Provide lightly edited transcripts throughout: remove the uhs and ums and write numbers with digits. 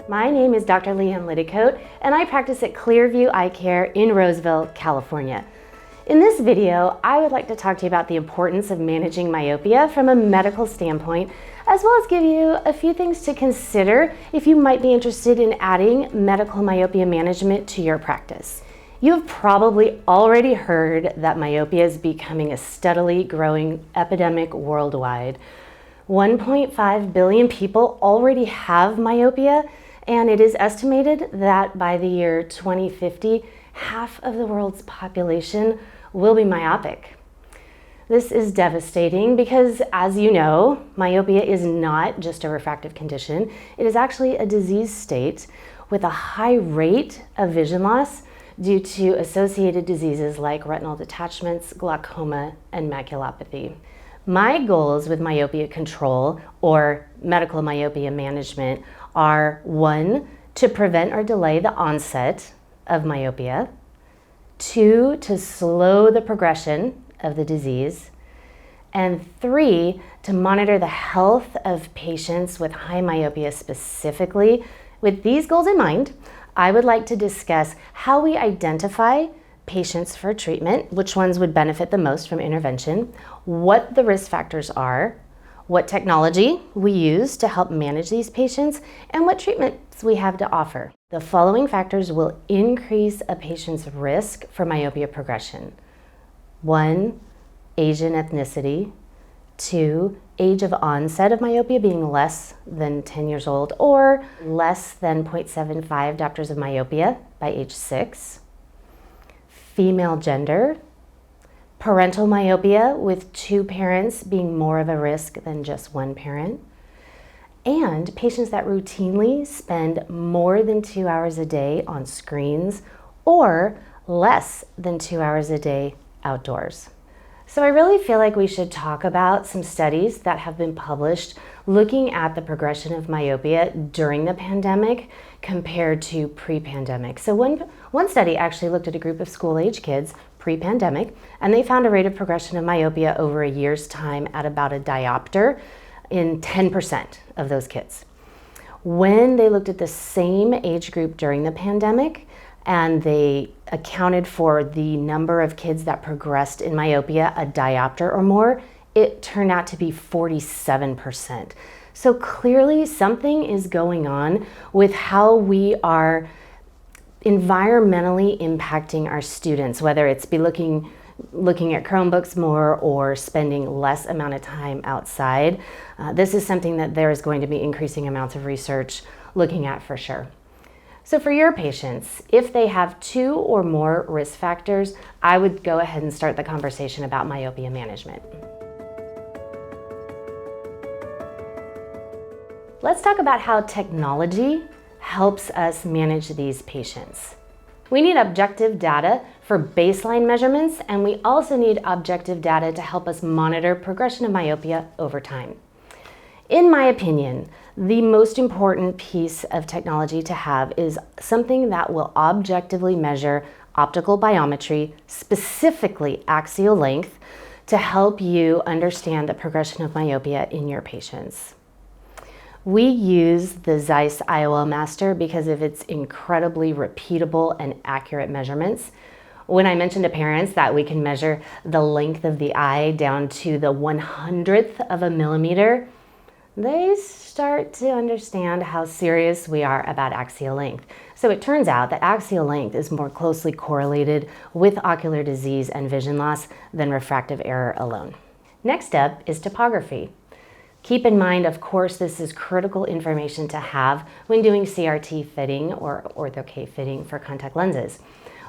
My name is Dr. Leanne Liddicoat, and I practice at Clearview Eye Care in Roseville, California. In this video, I would like to talk to you about the importance of managing myopia from a medical standpoint, as well as give you a few things to consider if you might be interested in adding medical myopia management to your practice. You have probably already heard that myopia is becoming a steadily growing epidemic worldwide. 1.5 billion people already have myopia, and it is estimated that by the year 2050, half of the world's population will be myopic. This is devastating because, as you know, myopia is not just a refractive condition. It is actually a disease state with a high rate of vision loss due to associated diseases like retinal detachments, glaucoma, and maculopathy. My goals with myopia control or medical myopia management are 1, to prevent or delay the onset of myopia, 2, to slow the progression of the disease, and 3, to monitor the health of patients with high myopia specifically. With these goals in mind, I would like to discuss how we identify patients for treatment, which ones would benefit the most from intervention, what the risk factors are, what technology we use to help manage these patients, and what treatments we have to offer. The following factors will increase a patient's risk for myopia progression. 1, age and ethnicity. 2, age of onset of myopia being less than 10 years old or less than 0.75 diopters of myopia by age 6. Female gender. Parental myopia with 2 parents being more of a risk than just 1 parent. And patients that routinely spend more than 2 hours a day on screens or less than 2 hours a day outdoors. So I really feel like we should talk about some studies that have been published looking at the progression of myopia during the pandemic compared to pre-pandemic. So one study actually looked at a group of school-age kids pre-pandemic, and they found a rate of progression of myopia over a year's time at about a diopter in 10% of those kids. When they looked at the same age group during the pandemic, and they accounted for the number of kids that progressed in myopia a diopter or more, it turned out to be 47%. So clearly something is going on with how we are environmentally impacting our students, whether it's looking at Chromebooks more or spending less amount of time outside. This is something that there is going to be increasing amounts of research looking at for sure. So for your patients, if they have 2 or more risk factors, I would go ahead and start the conversation about myopia management. Let's talk about how technology helps us manage these patients. We need objective data for baseline measurements, and we also need objective data to help us monitor progression of myopia over time. In my opinion, the most important piece of technology to have is something that will objectively measure optical biometry, specifically axial length, to help you understand the progression of myopia in your patients. We use the Zeiss IOL Master because of its incredibly repeatable and accurate measurements. When I mentioned to parents that we can measure the length of the eye down to the 100th of a millimeter, they start to understand how serious we are about axial length. So it turns out that axial length is more closely correlated with ocular disease and vision loss than refractive error alone. Next up is topography. Keep in mind, of course, this is critical information to have when doing CRT fitting or ortho-K fitting for contact lenses.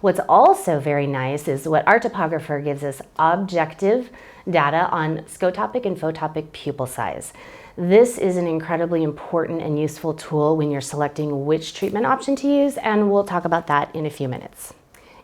What's also very nice is what our topographer gives us objective data on scotopic and photopic pupil size. This is an incredibly important and useful tool when you're selecting which treatment option to use, and we'll talk about that in a few minutes.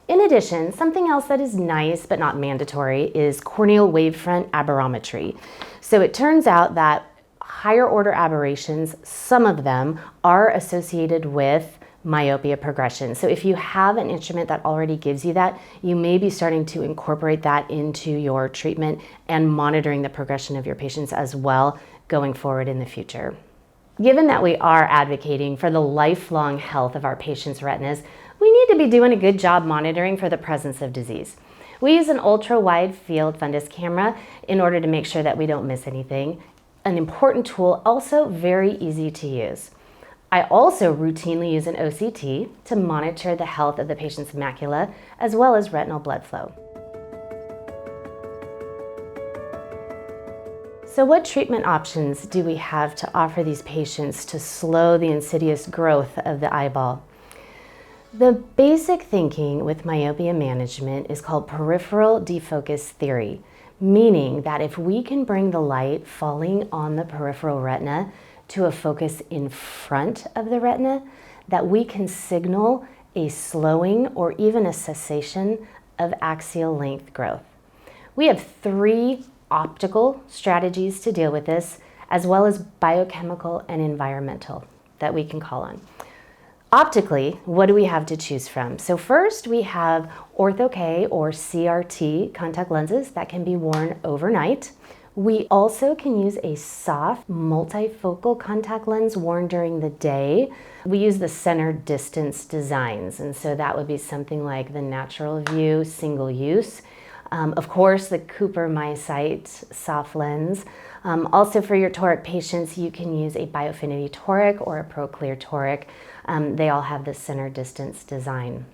In addition, something else that is nice but not mandatory is corneal wavefront aberrometry. So it turns out that higher order aberrations, some of them are associated with myopia progression. So if you have an instrument that already gives you that, you may be starting to incorporate that into your treatment and monitoring the progression of your patients as well going forward in the future. Given that we are advocating for the lifelong health of our patients' retinas, we need to be doing a good job monitoring for the presence of disease. We use an ultra-wide field fundus camera in order to make sure that we don't miss anything. An important tool, also very easy to use. I also routinely use an OCT to monitor the health of the patient's macula as well as retinal blood flow. So what treatment options do we have to offer these patients to slow the insidious growth of the eyeball? The basic thinking with myopia management is called peripheral defocus theory, meaning that if we can bring the light falling on the peripheral retina to a focus in front of the retina, that we can signal a slowing or even a cessation of axial length growth. We have 3 optical strategies to deal with this, as well as biochemical and environmental that we can call on. Optically, what do we have to choose from? So first we have ortho-K or CRT contact lenses that can be worn overnight. We also can use a soft multifocal contact lens worn during the day. We use the center distance designs, and so that would be something like the Natural View single use. Of course, the Cooper MySight soft lens. Also for your toric patients, you can use a Biofinity toric or a ProClear toric. They all have the center distance design.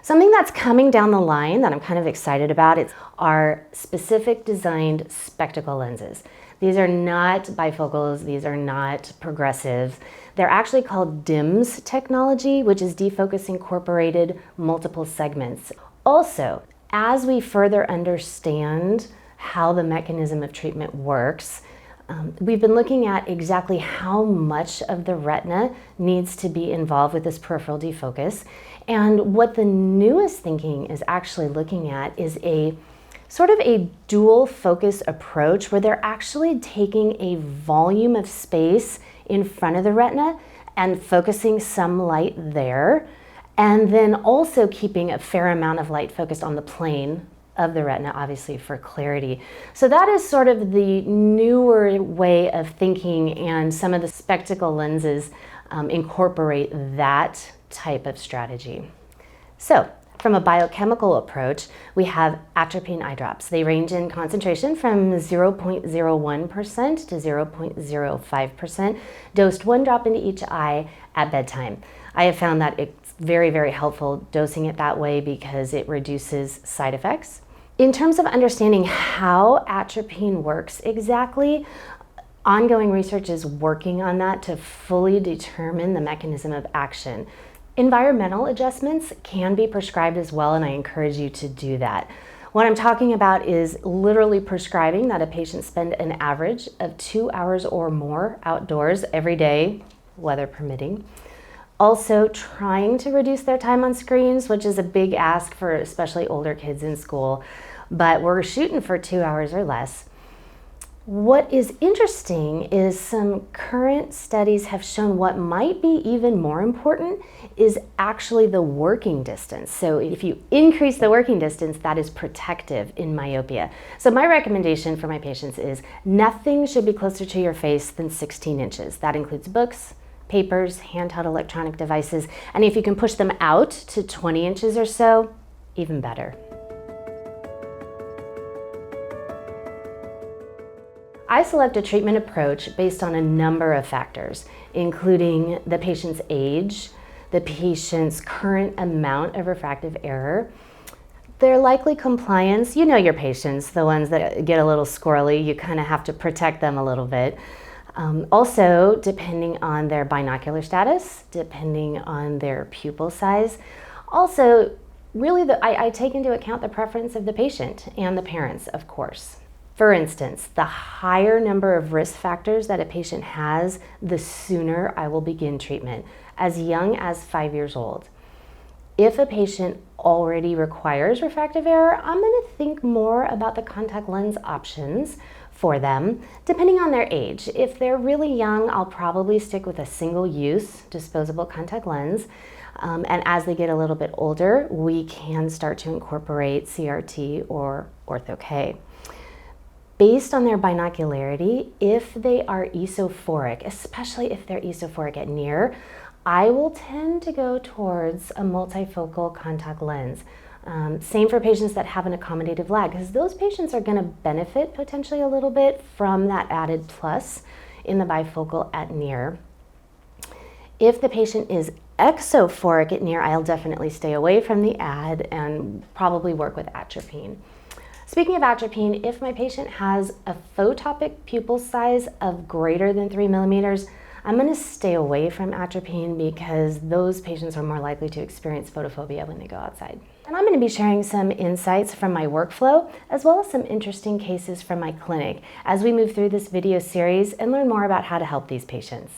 Something that's coming down the line that I'm kind of excited about are specific designed spectacle lenses. These are not bifocals, these are not progressives. They're actually called DIMS technology, which is defocus incorporated multiple segments. Also, as we further understand how the mechanism of treatment works, we've been looking at exactly how much of the retina needs to be involved with this peripheral defocus. And what the newest thinking is actually looking at is a sort of a dual focus approach where they're actually taking a volume of space in front of the retina and focusing some light there, and then also keeping a fair amount of light focused on the plane of the retina, obviously for clarity. So that is sort of the newer way of thinking, and some of the spectacle lenses incorporate that type of strategy. So from a biochemical approach, we have atropine eye drops. They range in concentration from 0.01% to 0.05%, dosed 1 drop into each eye at bedtime. I have found that it's very, very helpful dosing it that way because it reduces side effects. In terms of understanding how atropine works exactly, ongoing research is working on that to fully determine the mechanism of action. Environmental adjustments can be prescribed as well, and I encourage you to do that. What I'm talking about is literally prescribing that a patient spend an average of 2 hours or more outdoors every day, weather permitting. Also trying to reduce their time on screens, which is a big ask for especially older kids in school, but we're shooting for 2 hours or less. What is interesting is some current studies have shown what might be even more important is actually the working distance. So if you increase the working distance, that is protective in myopia. So my recommendation for my patients is nothing should be closer to your face than 16 inches. That includes books, papers, handheld electronic devices, and if you can push them out to 20 inches or so, even better. I select a treatment approach based on a number of factors, including the patient's age, the patient's current amount of refractive error, their likely compliance. You know your patients, the ones that get a little squirrely, you kind of have to protect them a little bit. Also, depending on their binocular status, depending on their pupil size. Also, really, I take into account the preference of the patient and the parents, of course. For instance, the higher number of risk factors that a patient has, the sooner I will begin treatment, as young as 5 years old. If a patient already requires refractive error, I'm going to think more about the contact lens options for them, depending on their age. If they're really young, I'll probably stick with a single-use disposable contact lens. And as they get a little bit older, we can start to incorporate CRT or ortho-K. Based on their binocularity, if they are esophoric, especially if they're esophoric at near, I will tend to go towards a multifocal contact lens. Same for patients that have an accommodative lag, because those patients are going to benefit potentially a little bit from that added plus in the bifocal at near. If the patient is exophoric at near, I'll definitely stay away from the ad and probably work with atropine. Speaking of atropine, if my patient has a photopic pupil size of greater than 3 millimeters, I'm going to stay away from atropine because those patients are more likely to experience photophobia when they go outside. And I'm going to be sharing some insights from my workflow, as well as some interesting cases from my clinic as we move through this video series and learn more about how to help these patients.